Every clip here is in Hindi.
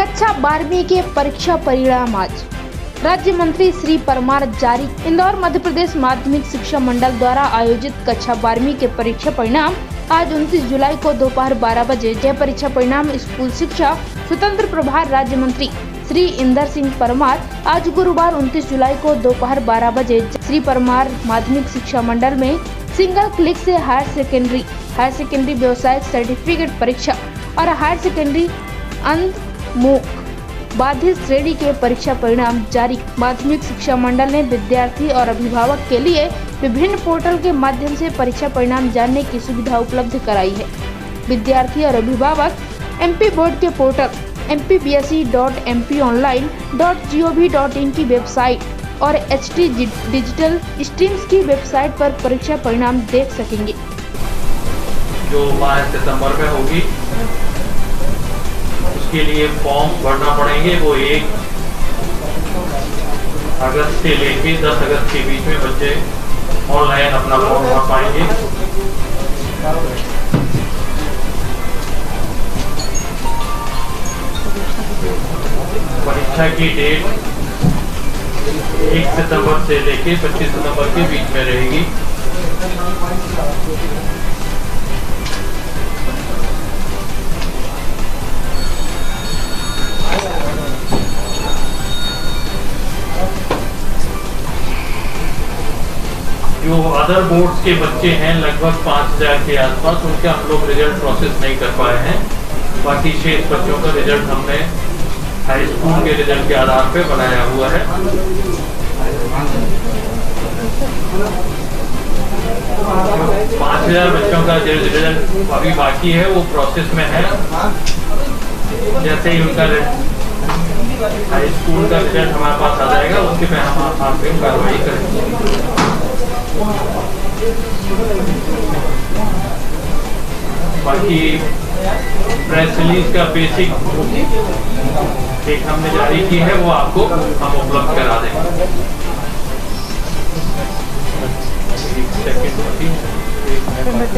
कक्षा 12वीं के परीक्षा परिणाम आज राज्य मंत्री श्री परमार जारी। इंदौर मध्य प्रदेश माध्यमिक शिक्षा मंडल द्वारा आयोजित कक्षा 12वीं के परीक्षा परिणाम आज 29 जुलाई को दोपहर 12 बजे। यह परीक्षा परिणाम स्कूल शिक्षा स्वतंत्र प्रभार राज्य मंत्री श्री इंदर सिंह परमार आज गुरुवार 29 जुलाई को दोपहर 12 बजे श्री परमार माध्यमिक शिक्षा मंडल में सिंगल क्लिक से हायर सेकेंडरी व्यावसायिक सर्टिफिकेट परीक्षा और हायर सेकेंडरी अंतमुख बाधित श्रेणी के परीक्षा परिणाम जारी। माध्यमिक शिक्षा मंडल ने विद्यार्थी और अभिभावक के लिए विभिन्न पोर्टल के माध्यम से परीक्षा परिणाम जानने की सुविधा उपलब्ध कराई है। विद्यार्थी और अभिभावक एमपी बोर्ड के पोर्टल mpbse.mponline.gov.in की वेबसाइट और HT डिजिटल स्ट्रीम्स की वेबसाइट पर परीक्षा परिणाम देख सकेंगे। जो 22 सितंबर में होगी उसके लिए फॉर्म भरना पड़ेंगे। वो 1 अगस्त से लेके 10 अगस्त के बीच में बच्चे ऑनलाइन अपना फॉर्म भर पाएंगे। परीक्षा की डेट 1 सितंबर से लेके 25 सितंबर के बीच में रहेगी। जो अदर बोर्ड्स के बच्चे हैं लगभग 5000 के आसपास, उनका हम लोग रिजल्ट प्रोसेस नहीं कर पाए हैं। बाकी शेष बच्चों का रिजल्ट हमने हाई स्कूल के रिजल्ट के आधार पे बनाया हुआ है। 5000 बच्चों का जो रिजल्ट अभी बाकी है वो प्रोसेस में है। जैसे ही उनका हाई स्कूल का रिजल्ट हमारे पास आ जाएगा उसके पे हम आप पे कार्रवाई करेंगे। बाकी प्रेस रिलीज का बेसिक एक हमने जारी की है, वो आपको हम उपलब्ध करा देंगे।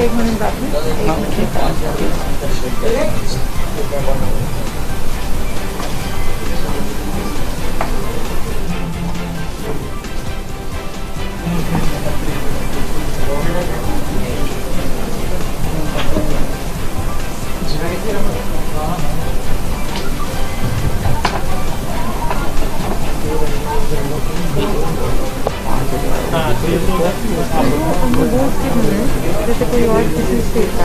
एक मिनट बाद में जैसे कोई और किसी स्टेट का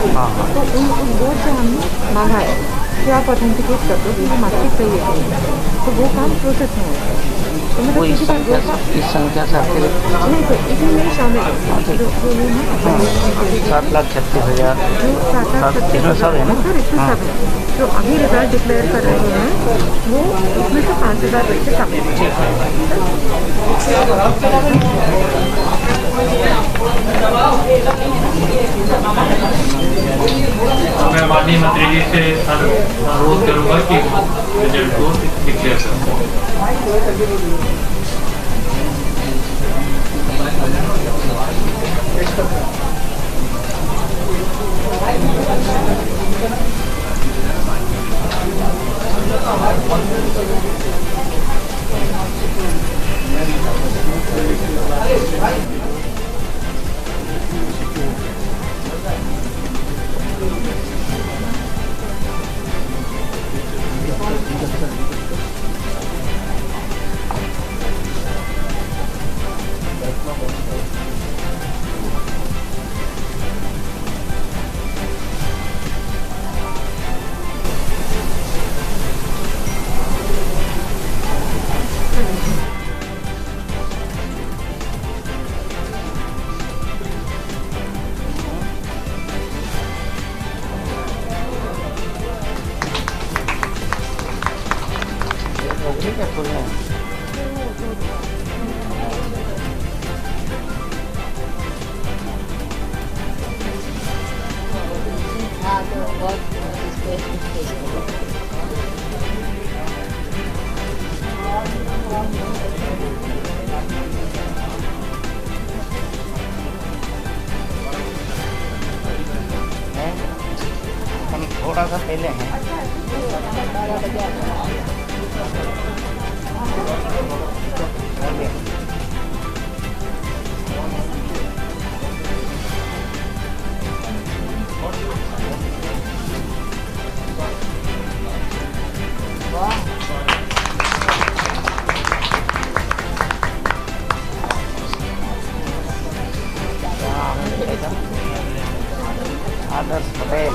तो उस बोर्ड से हमने मांगा है कि आप ऑथेंटिकेट कर दो कि ये मार्कशीट सही है, तो वो काम प्रोसेस में है। तो मतलब किसी का इस संख्या से आपके नहीं तो इसमें मेरे शामिल 7,36,000 सब है ना सर, इसमें सब है। जो अभी रिजल्ट डिक्लेयर कर रहे हैं वो उसमें से 5000 बच्चे शामिल हैं। मैं माननीय मंत्री जी से अनुरोध करूंगा कि रिजल्ट को डिक्लेयर करें। थोड़ा सा पहले हैं। आदर्श पटेल,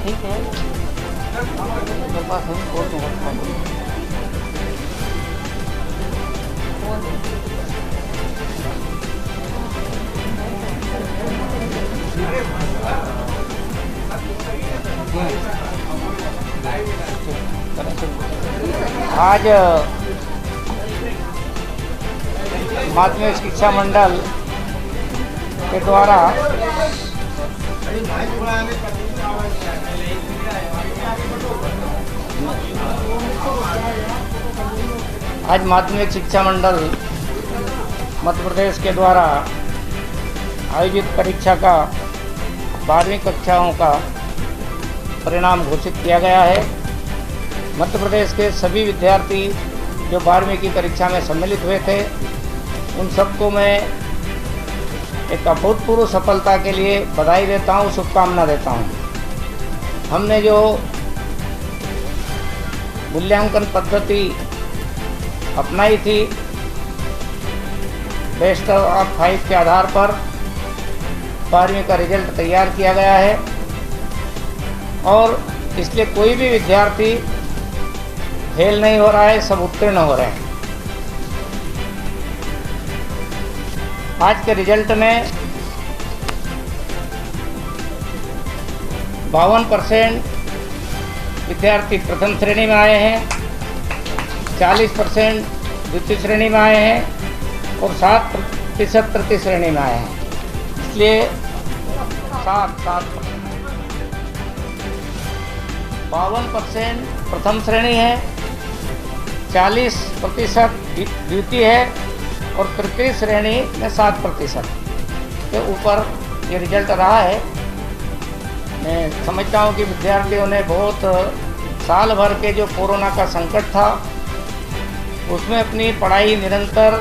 ठीक है, मेरे पास हम कोर्ट में रखा है। आज माध्यमिक शिक्षा मंडल के द्वारा आज माध्यमिक शिक्षा मंडल मध्य प्रदेश के द्वारा आयोजित परीक्षा का 12वीं कक्षाओं का परिणाम घोषित किया गया है। मध्य प्रदेश के सभी विद्यार्थी जो 12वीं की परीक्षा में सम्मिलित हुए थे, उन सबको मैं एक अभूतपूर्व सफलता के लिए बधाई देता हूँ, शुभकामना देता हूँ। हमने जो मूल्यांकन पद्धति अपनाई थी, बेस्ट ऑफ 5 के आधार पर 12वीं का रिजल्ट तैयार किया गया है और इसलिए कोई भी विद्यार्थी फेल नहीं हो रहा है, सब उत्तीर्ण हो रहे हैं। आज के रिजल्ट में 52% विद्यार्थी प्रथम श्रेणी में आए हैं, 40% द्वितीय श्रेणी में आए हैं और 7% तृतीय श्रेणी में आए हैं। इसलिए 52% प्रथम श्रेणी है, 40% द्वितीय है और तृतीय श्रेणी में 7% के ऊपर ये रिजल्ट रहा है। मैं समझता हूँ कि विद्यार्थियों ने बहुत साल भर के जो कोरोना का संकट था, उसमें अपनी पढ़ाई निरंतर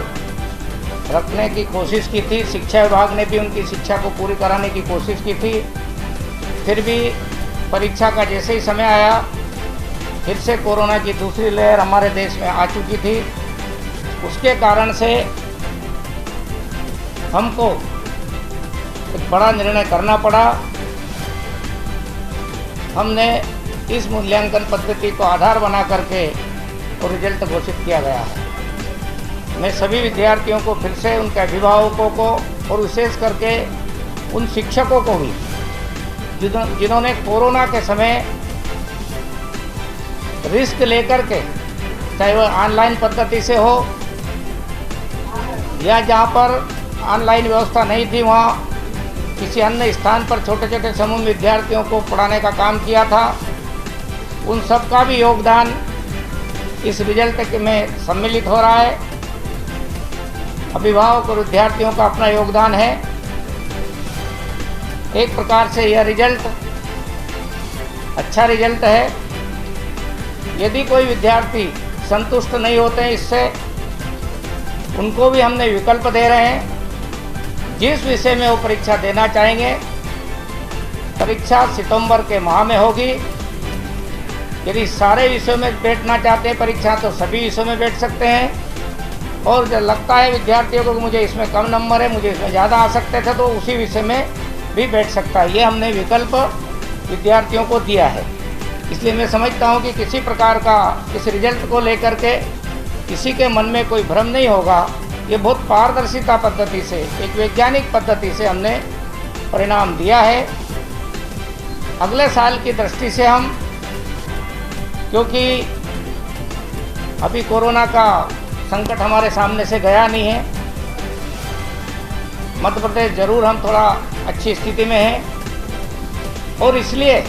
रखने की कोशिश की थी। शिक्षा विभाग ने भी उनकी शिक्षा को पूरी कराने की कोशिश की थी। फिर भी परीक्षा का जैसे ही समय आया, फिर से कोरोना की दूसरी लहर हमारे देश में आ चुकी थी। उसके कारण से हमको एक बड़ा निर्णय करना पड़ा। हमने इस मूल्यांकन पद्धति को आधार बना करके और रिजल्ट घोषित किया गया है। मैं सभी विद्यार्थियों को फिर से, उनके अभिभावकों को और विशेष करके उन शिक्षकों को भी जिन्होंने कोरोना के समय रिस्क लेकर के, चाहे वह ऑनलाइन पद्धति से हो या जहाँ पर ऑनलाइन व्यवस्था नहीं थी, वहाँ किसी अन्य स्थान पर छोटे छोटे समूह विद्यार्थियों को पढ़ाने का काम किया था, उन सब का भी योगदान इस रिजल्ट में सम्मिलित हो रहा है। अभिभावक और विद्यार्थियों का अपना योगदान है। एक प्रकार से यह रिजल्ट अच्छा रिजल्ट है। यदि कोई विद्यार्थी संतुष्ट नहीं होते हैं इससे, उनको भी हमने विकल्प दे रहे हैं। जिस विषय में वो परीक्षा देना चाहेंगे, परीक्षा सितंबर के माह में होगी। यदि सारे विषयों में बैठना चाहते हैं परीक्षा, तो सभी विषयों में बैठ सकते हैं। और जब लगता है विद्यार्थियों को कि मुझे इसमें कम नंबर है, मुझे इसमें ज़्यादा आ सकते थे, तो उसी विषय में भी बैठ सकता है। ये हमने विकल्प विद्यार्थियों को दिया है। इसलिए मैं समझता हूँ कि किसी प्रकार का इस रिजल्ट को लेकर के किसी के मन में कोई भ्रम नहीं होगा। ये बहुत पारदर्शिता पद्धति से, एक वैज्ञानिक पद्धति से हमने परिणाम दिया है। अगले साल की दृष्टि से हम, क्योंकि अभी कोरोना का संकट हमारे सामने से गया नहीं है, मध्य प्रदेश जरूर हम थोड़ा अच्छी स्थिति में हैं और इसलिए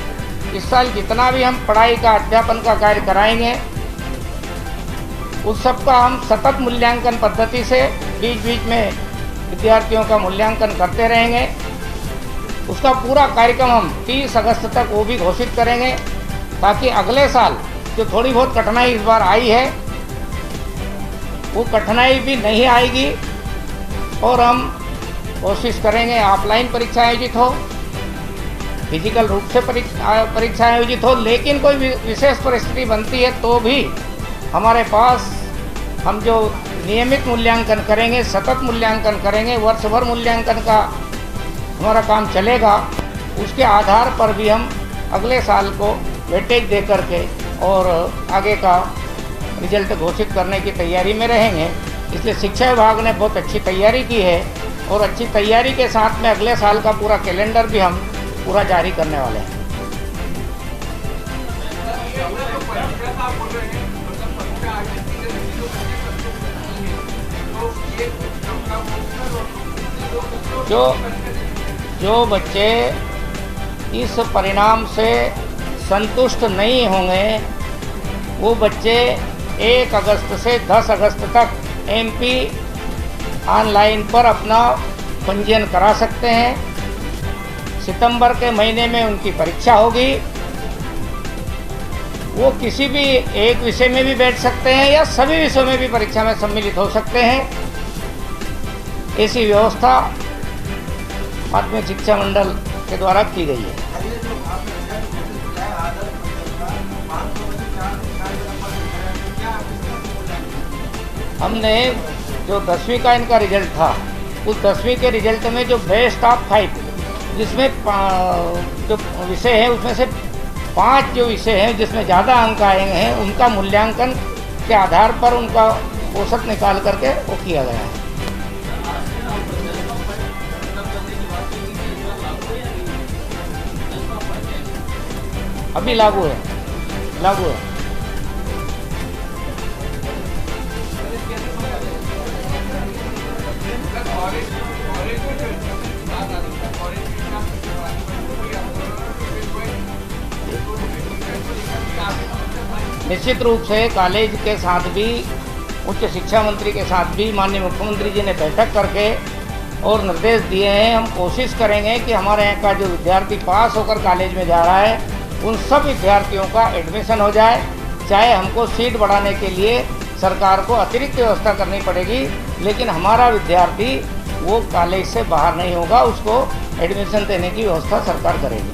इस साल जितना भी हम पढ़ाई का, अध्यापन का कार्य कराएंगे, उस सब का हम सतत मूल्यांकन पद्धति से बीच बीच में विद्यार्थियों का मूल्यांकन करते रहेंगे। उसका पूरा कार्यक्रम हम 30 अगस्त तक वो भी घोषित करेंगे, ताकि अगले साल जो थोड़ी बहुत कठिनाई इस बार आई है वो कठिनाई भी नहीं आएगी। और हम कोशिश करेंगे ऑफलाइन परीक्षा आयोजित हो, फिजिकल रूप से परीक्षा आयोजित हो, लेकिन कोई विशेष परिस्थिति बनती है तो भी हमारे पास हम जो नियमित मूल्यांकन करेंगे, सतत मूल्यांकन करेंगे, वर्ष भर मूल्यांकन का हमारा काम चलेगा। उसके आधार पर भी हम अगले साल को वेटेज दे करके और आगे का रिजल्ट घोषित करने की तैयारी में रहेंगे। इसलिए शिक्षा विभाग ने बहुत अच्छी तैयारी की है और अच्छी तैयारी के साथ में अगले साल का पूरा कैलेंडर भी हम पूरा जारी करने वाले हैं। जो बच्चे इस परिणाम से संतुष्ट नहीं होंगे वो बच्चे 1 अगस्त से 10 अगस्त तक MP ऑनलाइन पर अपना पंजीयन करा सकते हैं। सितंबर के महीने में उनकी परीक्षा होगी। वो किसी भी एक विषय में भी बैठ सकते हैं या सभी विषयों में भी परीक्षा में सम्मिलित हो सकते हैं। ऐसी व्यवस्था माध्यमिक शिक्षा मंडल के द्वारा की गई है। हमने जो 10वीं का इनका रिजल्ट था, उस 10वीं के रिजल्ट में जो बेस्ट ऑफ 5 जिसमें जो विषय है उसमें से 5 जो विषय हैं जिसमें ज़्यादा अंक आए हैं उनका मूल्यांकन के आधार पर उनका औसत निकाल करके वो किया गया है। अभी लागू है। निश्चित रूप से कॉलेज के साथ भी, उच्च शिक्षा मंत्री के साथ भी माननीय मुख्यमंत्री जी ने बैठक करके और निर्देश दिए हैं। हम कोशिश करेंगे कि हमारे यहाँ का जो विद्यार्थी पास होकर कॉलेज में जा रहा है उन सब विद्यार्थियों का एडमिशन हो जाए। चाहे हमको सीट बढ़ाने के लिए सरकार को अतिरिक्त व्यवस्था करनी पड़ेगी, लेकिन हमारा विद्यार्थी वो कॉलेज से बाहर नहीं होगा, उसको एडमिशन देने की व्यवस्था सरकार करेगी।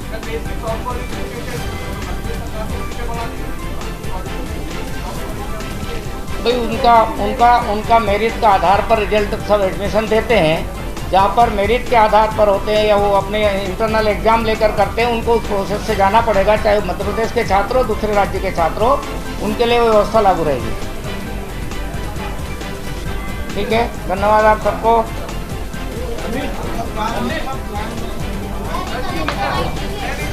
भाई उनका मेरिट का आधार पर रिजल्ट सब एडमिशन देते हैं। जहाँ पर मेरिट के आधार पर होते हैं या वो अपने इंटरनल एग्जाम लेकर करते हैं, उनको उस प्रोसेस से जाना पड़ेगा। चाहे मध्य प्रदेश के छात्र हो, दूसरे राज्य के छात्र हो, उनके लिए वो व्यवस्था लागू रहेगी। ठीक है, धन्यवाद आप सबको।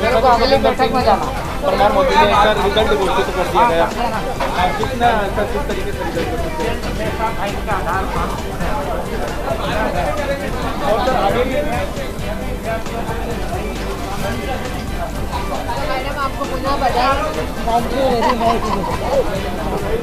मेरे को अगली बैठक में जाना। प्रधान मोदी ने इसका रिजल्ट घोषित कर दिया गया। कितना किस तरीके से रिजल्ट और सर आगे मैडम आपको पुनः बधाई।